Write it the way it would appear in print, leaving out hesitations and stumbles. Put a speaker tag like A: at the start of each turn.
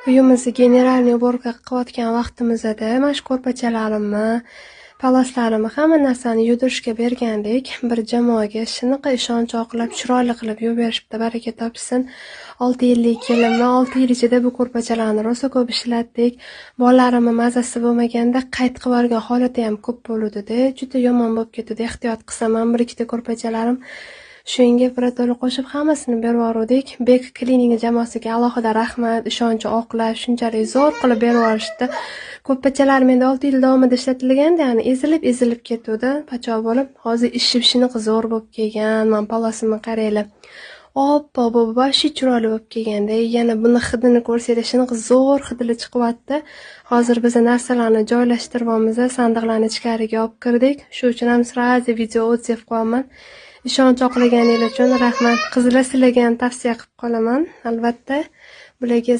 A: Uyimizni generalniy уборка qilayotgan vaqtimizda mana shu ko'rpachalarimni, palaslarimni hamma narsani yudirishga bergandik. Bir jamoaga shunaqa ishonch oqlab, chiroyli qilib yuvib berishibdi, baraka topsin. 6 yillik kelinman, 6 yil ichida bu ko'rpachalarni rosa ko'p ishlatdik. Bolalarimni mazasi bo'lmaganda qayt qilib yuborgan holati ham ko'p bo'ldi-da, juda yomon bo'lib ketdi. Ehtiyot qilsam ham bir ikkita ko'rpachalarim shunga birato'la qo'shib hammasini berib yubordik. Bek klinika jamoasiga alohida rahmat, ishonchi oqlab, shunchalik zo'r qilib berib yuborishdi. Ko'rpachalarim endi 6 yil davomida ishlatilganda, ya'ni ezilib ketdi, pachoq bo'lib, hozir shiniq zo'r bo'lib kelgan. Men palasimni qaranglar. Oppoq bo'lib, vashi chiroyli bo'lib kelganda, yana buni hidini ko'rsanglar, shiniq zo'r hidli chiqyapti. Hozir biz narsalarni joylashtirib olamiz, sandiqlarni ichkariga olib kirdik. Shu uchun ham sirazi video o'tsev qo'yaman. Ishonch oqlaganingiz uchun rahmat. Qizlar sizlarga ham tavsiya qilib qolaman. Albatta, bularga